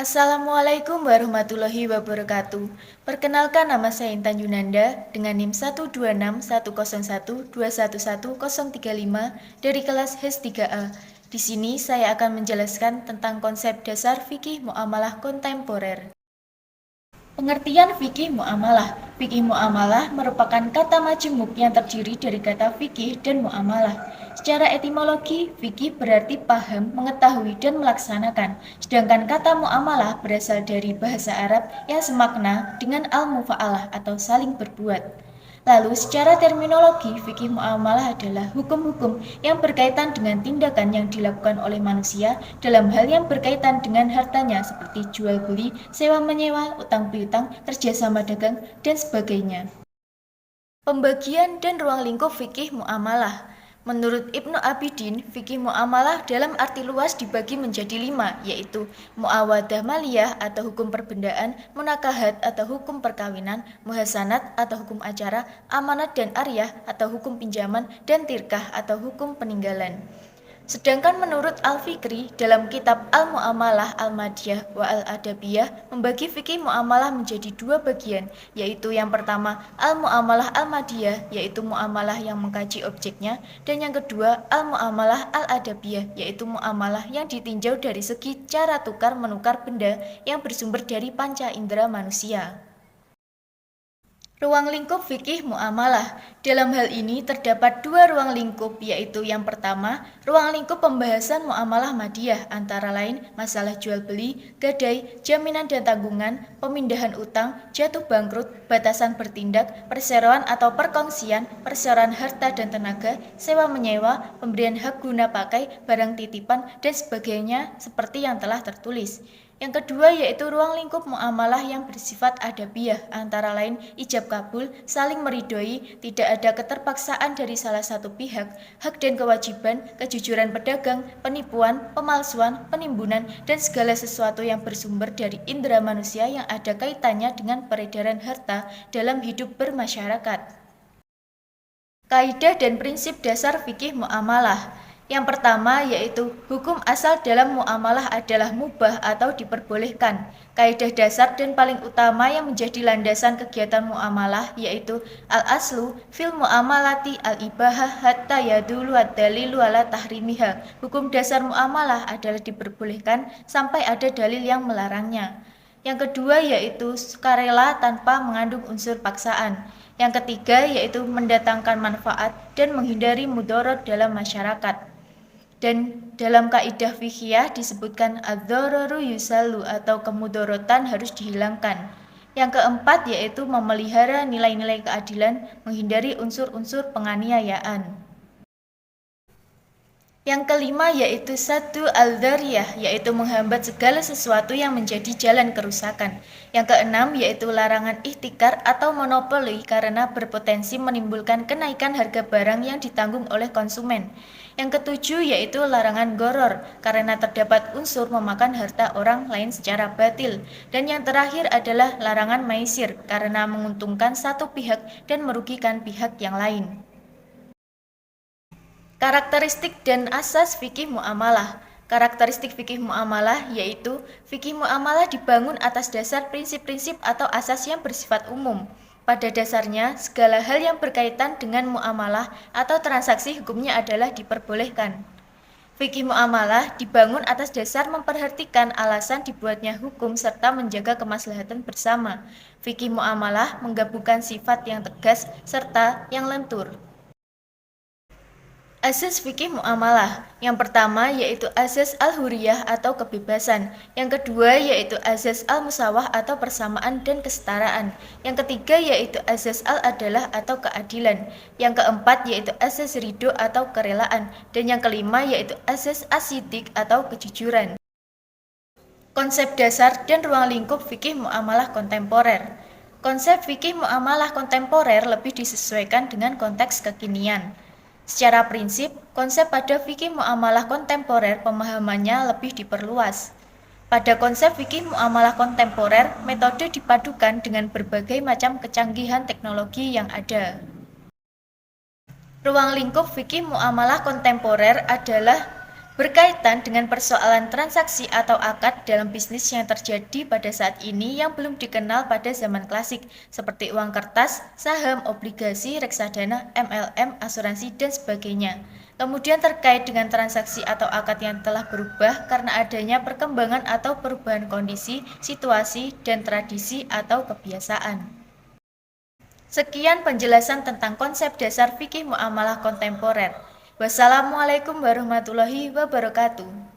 Assalamualaikum warahmatullahi wabarakatuh. Perkenalkan, nama saya Intan Yunanda dengan NIM 1261012111035 dari kelas HES 3A. Di sini saya akan menjelaskan tentang konsep dasar fikih muamalah kontemporer. Pengertian fikih muamalah. Fikih muamalah merupakan kata majemuk yang terdiri dari kata fikih dan muamalah. Secara etimologi, fikih berarti paham, mengetahui, dan melaksanakan. Sedangkan kata muamalah berasal dari bahasa Arab yang semakna dengan al-mufa'alah atau saling berbuat. Lalu, secara terminologi, fikih muamalah adalah hukum-hukum yang berkaitan dengan tindakan yang dilakukan oleh manusia dalam hal yang berkaitan dengan hartanya seperti jual beli, sewa menyewa, utang piutang, kerjasama dagang, dan sebagainya. Pembagian dan ruang lingkup fikih muamalah. Menurut Ibnu Abidin, fikih muamalah dalam arti luas dibagi menjadi 5, yaitu muawadah maliyah atau hukum perbendaan, munakahat atau hukum perkawinan, muhasanat atau hukum acara, amanat dan aryah atau hukum pinjaman, dan tirkah atau hukum peninggalan. Sedangkan menurut Al-Fikri dalam kitab Al-Mu'amalah Al-Madiyah wa Al-Adabiyah membagi fikih muamalah menjadi 2 bagian, yaitu yang pertama Al-Mu'amalah Al-Madiyah, yaitu muamalah yang mengkaji objeknya, dan yang kedua Al-Mu'amalah Al-Adabiyah, yaitu muamalah yang ditinjau dari segi cara tukar-menukar benda yang bersumber dari panca indera manusia. Ruang lingkup fikih muamalah. Dalam hal ini terdapat 2 ruang lingkup, yaitu yang pertama, ruang lingkup pembahasan muamalah madiyah, antara lain masalah jual beli, gadai, jaminan dan tanggungan, pemindahan utang, jatuh bangkrut, batasan bertindak, perseroan atau perkongsian, perseroan harta dan tenaga, sewa menyewa, pemberian hak guna pakai, barang titipan, dan sebagainya seperti yang telah tertulis. Yang kedua yaitu ruang lingkup muamalah yang bersifat adabiyah, antara lain ijab kabul, saling meridhoi, tidak ada keterpaksaan dari salah satu pihak, hak dan kewajiban, kejujuran pedagang, penipuan, pemalsuan, penimbunan, dan segala sesuatu yang bersumber dari indera manusia yang ada kaitannya dengan peredaran harta dalam hidup bermasyarakat. Kaidah dan prinsip dasar fikih muamalah. Yang pertama yaitu hukum asal dalam muamalah adalah mubah atau diperbolehkan. Kaidah dasar dan paling utama yang menjadi landasan kegiatan muamalah yaitu al-aslu fil muamalati al-ibahah hatta yadulu ad-dalilu ala tahrimiha. Hukum dasar muamalah adalah diperbolehkan sampai ada dalil yang melarangnya. Yang kedua yaitu sukarela tanpa mengandung unsur paksaan. Yang ketiga yaitu mendatangkan manfaat dan menghindari mudarat dalam masyarakat. Dan dalam kaidah fiqhiyah disebutkan ad-dhararu yusallu atau kemudorotan harus dihilangkan. Yang keempat yaitu memelihara nilai-nilai keadilan, menghindari unsur-unsur penganiayaan. Yang kelima yaitu satu al-dhariyah, yaitu menghambat segala sesuatu yang menjadi jalan kerusakan. Yang keenam yaitu larangan ihtikar atau monopoli karena berpotensi menimbulkan kenaikan harga barang yang ditanggung oleh konsumen. Yang ketujuh yaitu larangan goror karena terdapat unsur memakan harta orang lain secara batil. Dan yang terakhir adalah larangan maisir karena menguntungkan satu pihak dan merugikan pihak yang lain. Karakteristik dan asas fikih muamalah. Karakteristik fikih muamalah yaitu fikih muamalah dibangun atas dasar prinsip-prinsip atau asas yang bersifat umum. Pada dasarnya, segala hal yang berkaitan dengan muamalah atau transaksi hukumnya adalah diperbolehkan. Fikih muamalah dibangun atas dasar memperhatikan alasan dibuatnya hukum serta menjaga kemaslahatan bersama. Fikih muamalah menggabungkan sifat yang tegas serta yang lentur. Asas fikih muamalah. Yang pertama yaitu asas al-huriyah atau kebebasan. Yang kedua yaitu asas al-musawah atau persamaan dan kesetaraan. Yang ketiga yaitu asas al-adalah atau keadilan. Yang keempat yaitu asas ridho atau kerelaan. Dan yang kelima yaitu asas asidik atau kejujuran. Konsep dasar dan ruang lingkup fikih muamalah kontemporer. Konsep fikih muamalah kontemporer lebih disesuaikan dengan konteks kekinian. Secara prinsip, konsep pada fikih muamalah kontemporer pemahamannya lebih diperluas. Pada konsep fikih muamalah kontemporer, metode dipadukan dengan berbagai macam kecanggihan teknologi yang ada. Ruang lingkup fikih muamalah kontemporer adalah Berkaitan dengan persoalan transaksi atau akad dalam bisnis yang terjadi pada saat ini yang belum dikenal pada zaman klasik, seperti uang kertas, saham, obligasi, reksadana, MLM, asuransi, dan sebagainya. Kemudian terkait dengan transaksi atau akad yang telah berubah karena adanya perkembangan atau perubahan kondisi, situasi, dan tradisi atau kebiasaan. Sekian penjelasan tentang konsep dasar fikih muamalah kontemporer. Wassalamualaikum warahmatullahi wabarakatuh.